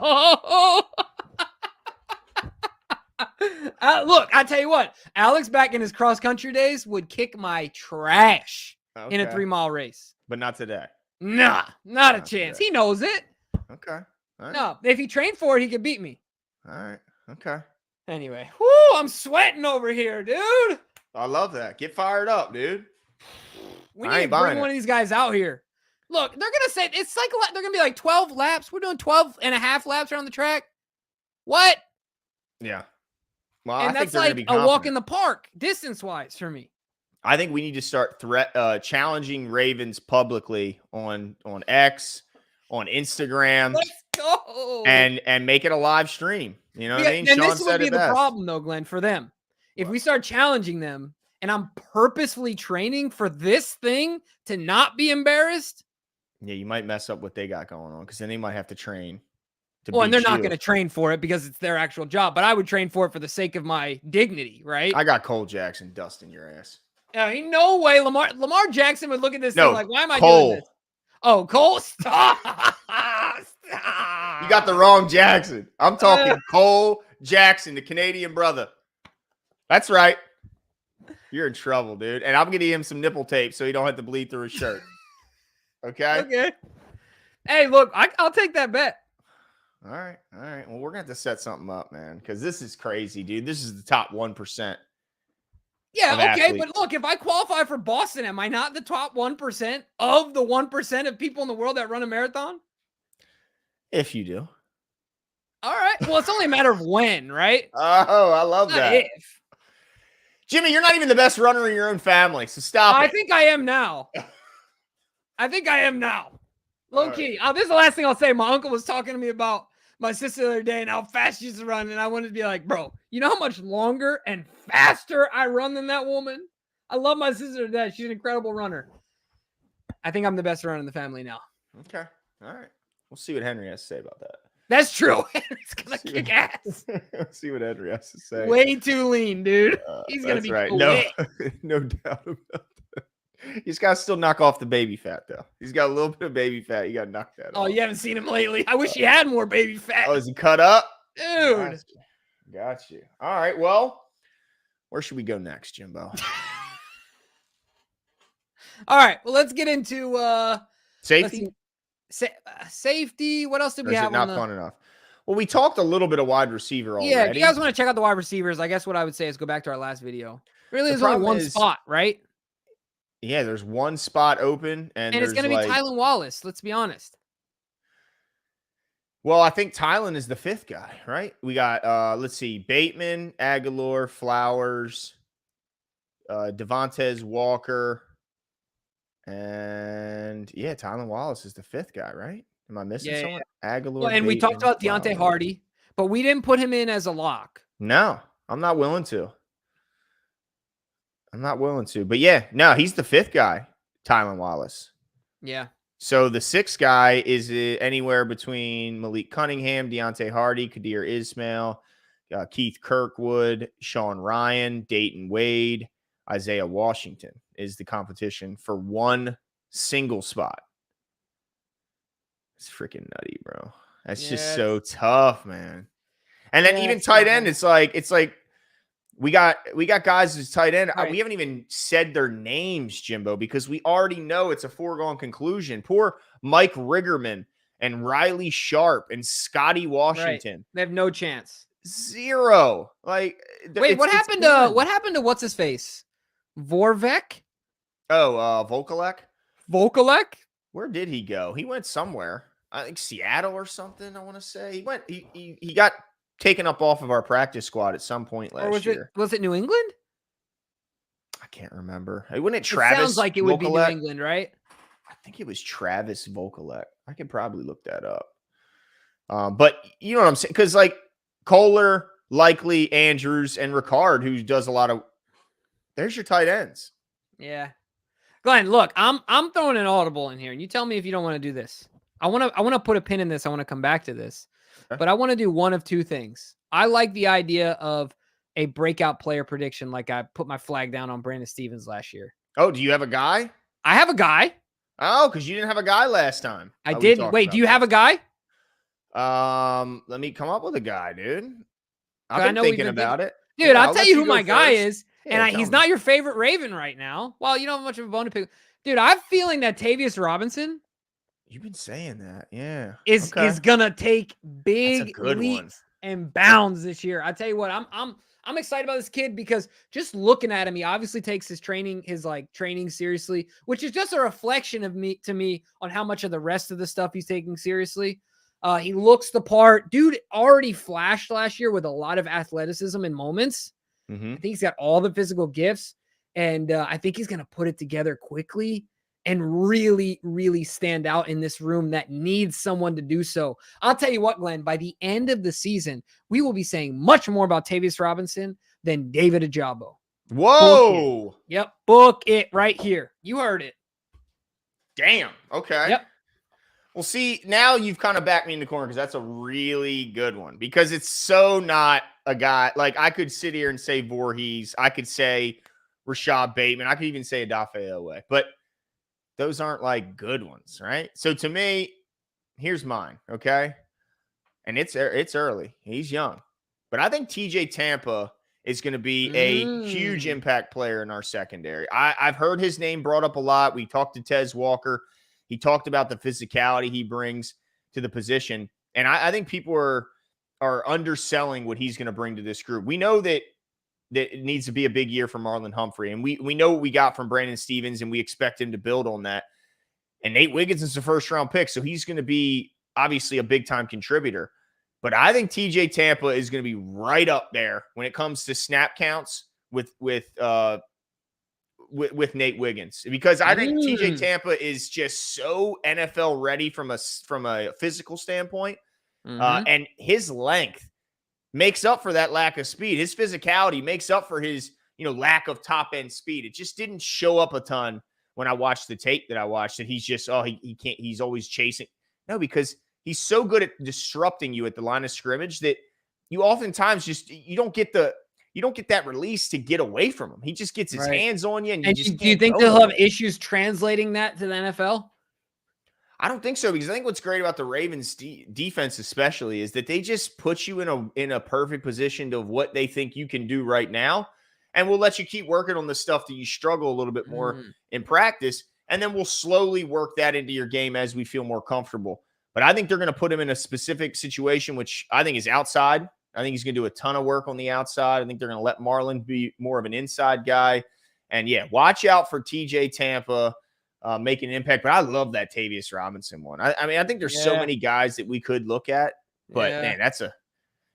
Look, I tell you what, Alex back in his cross-country days would kick my trash in a 3-mile race. But not today. Nah, not a chance. Today. He knows it. Okay. Right. No, if he trained for it, he could beat me. All right. Okay. Anyway, I'm sweating over here, dude. I love that. Get fired up, dude. We need to bring one of these guys out here. Look, they're going to say it's like they're going to be like 12 laps. We're doing 12 and a half laps around the track. What? Yeah. Well, and that's like a walk in the park, distance-wise for me. I think we need to start challenging Ravens publicly on X, on Instagram. Let's go. And make it a live stream. You know what I mean? And this would be the problem, though, Glenn, for them. If we start challenging them, and I'm purposefully training for this thing to not be embarrassed. Yeah, you might mess up what they got going on because then they might have to train. Well, and they're not going to train for it because it's their actual job. But I would train for it for the sake of my dignity, right? I got Cole Jackson dusting your ass. Ain't no way Lamar Jackson would look at this thing like, why am I doing this? Oh, Cole, stop. You got the wrong Jackson. I'm talking Cole Jackson, the Canadian brother. That's right. You're in trouble, dude. And I'm going to give him some nipple tape so he don't have to bleed through his shirt. Okay? Okay. Hey, look, I'll take that bet. All right. Well, we're going to have to set something up, man, because this is crazy, dude. This is the top 1%. Yeah, okay, athletes. But look, if I qualify for Boston, am I not the top 1% of the 1% of people in the world that run a marathon? If you do. All right. Well, it's only a matter of when, right? Oh, I love that. If. Jimmy, you're not even the best runner in your own family, so stop it. I think I am now. Low key. This is the last thing I'll say. My uncle was talking to me about my sister the other day and how fast she used to run, and I wanted to be like, bro, you know how much longer and faster I run than that woman? I love my sister to death. She's an incredible runner. I think I'm the best runner in the family now. Okay. All right. We'll see what Henry has to say about that. That's true. Henry's going to kick ass. Let's see what Henry has to say. Way too lean, dude. He's going to be right. No doubt about that. He's got to still knock off the baby fat, though. He's got a little bit of baby fat. You got to knock that off. Oh, you haven't seen him lately. I wish he had more baby fat. Oh, is he cut up? Dude. Got you. All right. Well, where should we go next, Jimbo? All right. Well, let's get into safety. Safety. What else did we have? Not fun enough. Well, we talked a little bit of wide receiver already. Yeah, if you guys want to check out the wide receivers, I guess what I would say is go back to our last video. Really, there's only one spot, right? Yeah, there's one spot open, and it's going to be Tylan Wallace. Let's be honest. Well, I think Tylan is the 5th guy, right? We got, let's see, Bateman, Aguilar, Flowers, Devontae Walker, and yeah, Tylan Wallace is the 5th guy, right? Am I missing someone? Yeah. Aguilar. Well, and we talked about Deontay Hardy, but we didn't put him in as a lock. No, I'm not willing to. But yeah, no, he's the 5th guy, Tylan Wallace. Yeah. So the 6th guy is anywhere between Malik Cunningham, Deontay Hardy, Kadir Ismail, Keith Kirkwood, Sean Ryan, Dayton Wade, Isaiah Washington is the competition for one single spot. It's freaking nutty, bro. That's just so tough, man. And then even tight end, it's like we got guys who's tight end. Right. We haven't even said their names, Jimbo, because we already know it's a foregone conclusion. Poor Mike Riggerman and Riley Sharp and Scotty Washington. Right. They have no chance. Zero. Like, wait, what happened to what's his face? Vorvek? Oh, Vokalek? Vokalek? Where did he go? He went somewhere. I think Seattle or something, I want to say. He got taken up off of our practice squad at some point last year. Was it New England? I can't remember. Wasn't it Travis? It sounds like it would be New England, right? I think it was Travis Vokalek. I could probably look that up. But you know what I'm saying? Because like Kohler, Likely, Andrews, and Ricard, who does a lot of – there's your tight ends. Yeah. Glenn, look, I'm throwing an audible in here, and you tell me if you don't want to do this. I want to put a pin in this. I want to come back to this. Okay. But I want to do one of two things. I like the idea of a breakout player prediction like I put my flag down on Brandon Stevens last year. Oh, do you have a guy? I have a guy. Oh, because you didn't have a guy last time. I didn't. Wait, do you have a guy? Let me come up with a guy, dude. I've been thinking about it. Dude, yeah, I'll tell you who my guy is. Yeah, and he's not your favorite Raven right now. Well, you don't have much of a bone to pick. Dude, I'm feeling that Tavius Robinson. You've been saying that, yeah. Is gonna take big leaps and bounds this year. I tell you what, I'm excited about this kid because just looking at him, he obviously takes his training seriously, which is just a reflection of me on how much of the rest of the stuff he's taking seriously. He looks the part. Dude already flashed last year with a lot of athleticism in moments. Mm-hmm. I think he's got all the physical gifts, and I think he's going to put it together quickly and really, really stand out in this room that needs someone to do so. I'll tell you what, Glenn, by the end of the season, we will be saying much more about Tavius Robinson than David Ojabo. Whoa. Book it. Yep. Book it right here. You heard it. Damn. Okay. Yep. Well, see, now you've kind of backed me in the corner because that's a really good one because it's so not a guy. Like, I could sit here and say Voorhees. I could say Rashad Bateman. I could even say Adafe Owe. But those aren't, like, good ones, right? So, to me, here's mine, okay? And it's early. He's young. But I think TJ Tampa is going to be a huge impact player in our secondary. I've heard his name brought up a lot. We talked to Tez Walker. He talked about the physicality he brings to the position. And I think people are underselling what he's going to bring to this group. We know that it needs to be a big year for Marlon Humphrey. And we know what we got from Brandon Stevens, and we expect him to build on that. And Nate Wiggins is the first-round pick, so he's going to be obviously a big-time contributor. But I think TJ Tampa is going to be right up there when it comes to snap counts with Nate Wiggins, because I think TJ Tampa is just so NFL ready from a physical standpoint. And his length makes up for that lack of speed. His physicality makes up for his, lack of top end speed. It just didn't show up a ton when I watched the tape that I watched, that he's just, he can't, he's always chasing. No, because he's so good at disrupting you at the line of scrimmage that you oftentimes you don't get that release to get away from him. He just gets his hands on you. And you just do you think they'll have issues translating that to the NFL? I don't think so, because I think what's great about the Ravens defense especially is that they just put you in a perfect position of what they think you can do right now. And we'll let you keep working on the stuff that you struggle a little bit more in practice. And then we'll slowly work that into your game as we feel more comfortable. But I think they're going to put him in a specific situation, which I think is outside. I think he's going to do a ton of work on the outside. I think they're going to let Marlon be more of an inside guy. And, yeah, watch out for TJ Tampa making an impact. But I love that Tavius Robinson one. I think there's so many guys that we could look at. But, man,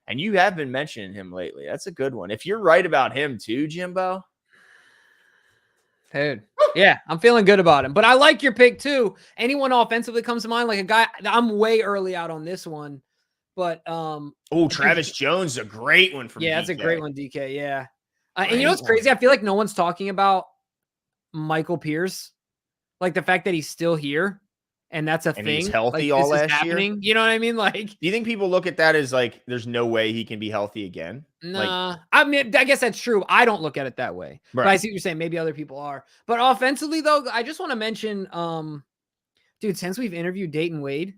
and you have been mentioning him lately. That's a good one. If you're right about him too, Jimbo. Dude. Yeah, I'm feeling good about him. But I like your pick too. Anyone offensively comes to mind? Like a guy, I'm way early out on this one. But Travis Jones is a great one from DK. That's a great one, DK. Yeah. And you know what's crazy? I feel like no one's talking about Michael Pierce. Like the fact that he's still here and that's a thing. He's healthy like, all last year. You know what I mean? Like, do you think people look at that as like there's no way he can be healthy again? Nah. I mean, I guess that's true. I don't look at it that way. Right. But I see what you're saying. Maybe other people are. But offensively, though, I just want to mention, dude, since we've interviewed Dayton Wade,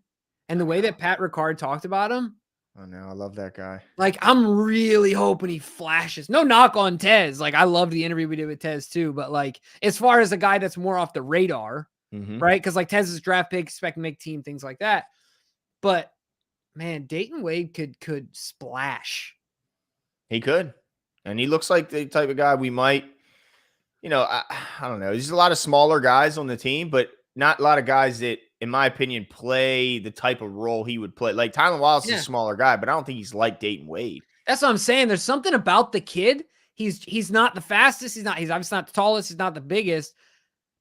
and the way that Pat Ricard talked about him. Oh, no, I love that guy. Like, I'm really hoping he flashes. No knock on Tez. Like, I love the interview we did with Tez, too. But, like, as far as a guy that's more off the radar, right? Because like Tez's draft pick, expect to make team, things like that. But man, Dayton Wade could splash. He could. And he looks like the type of guy we might, I don't know. There's a lot of smaller guys on the team, but not a lot of guys that, in my opinion, play the type of role he would play. Like Tylan Wallace is a smaller guy, but I don't think he's like Dayton Wade. That's what I'm saying. There's something about the kid. He's not the fastest. He's obviously not the tallest. He's not the biggest,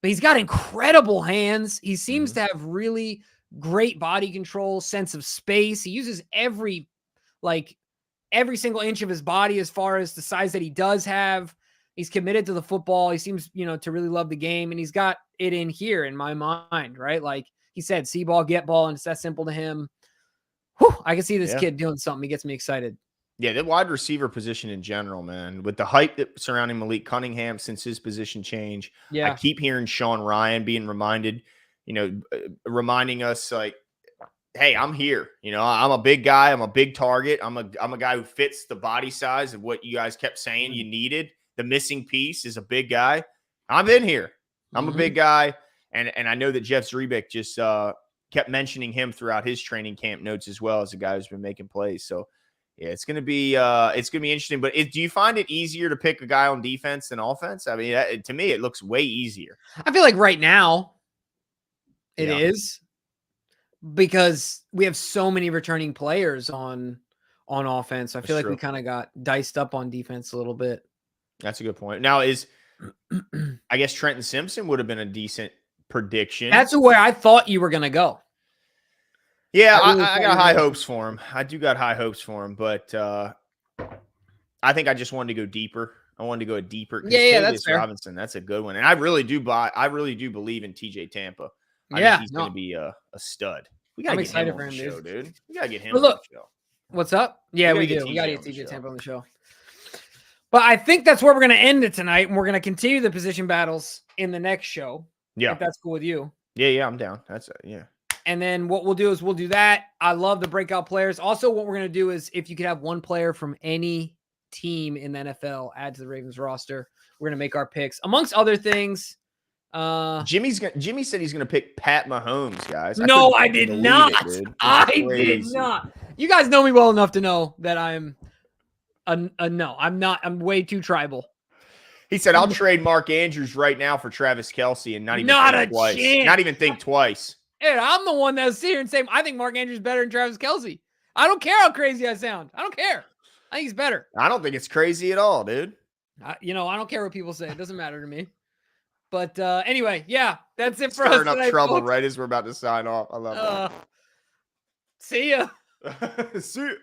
but he's got incredible hands. He seems to have really great body control, sense of space. He uses every single inch of his body as far as the size that he does have. He's committed to the football. He seems, to really love the game, and he's got it in here in my mind, right? Like he said, see ball, get ball, and it's that simple to him. Whew, I can see this kid doing something. He gets me excited. Yeah, the wide receiver position in general, man, with the hype that surrounding Malik Cunningham since his position change. Yeah. I keep hearing Sean Ryan being reminded, reminding us like, hey, I'm here. I'm a big guy. I'm a big target. I'm a guy who fits the body size of what you guys kept saying you needed. The missing piece is a big guy. I'm in here. I'm a big guy. And I know that Jeff Zrebiec just kept mentioning him throughout his training camp notes as well as a guy who's been making plays. So, yeah, it's gonna be interesting. But do you find it easier to pick a guy on defense than offense? I mean, to me, it looks way easier. I feel like right now it is because we have so many returning players on offense. I feel like we kind of got diced up on defense a little bit. That's a good point. Now, I guess Trenton Simpson would have been a decent prediction. That's where I thought you were gonna go. Yeah, I got high hopes for him. I do got high hopes for him, but I think I just wanted to go deeper. I wanted to go deeper. Yeah, that's fair. Robinson, that's a good one, and I really do believe in TJ Tampa. I think he's going to be a stud. We got to get him on the show, dude. We got to get him on the show. What's up? Yeah, we do. We got to get TJ Tampa on the show. But I think that's where we're going to end it tonight, and we're going to continue the position battles in the next show. Yeah, if that's cool with you. Yeah, I'm down. That's yeah. And then what we'll do is we'll do that. I love the breakout players. Also, what we're going to do is if you could have one player from any team in the NFL add to the Ravens roster, we're going to make our picks. Amongst other things, Jimmy said he's going to pick Pat Mahomes, guys. No, I did not. I did not. You guys know me well enough to know that I'm no. I'm not. I'm way too tribal. He said, "I'll trade Mark Andrews right now for Travis Kelce and not even think twice. Chance. Not even think twice." And I'm the one that's here and saying, I think Mark Andrews is better than Travis Kelce. I don't care how crazy I sound. I don't care. I think he's better. I don't think it's crazy at all, dude. I don't care what people say. It doesn't matter to me. But anyway, yeah, that's it for us. Stirring up trouble right as we're about to sign off. I love that. See ya. See ya.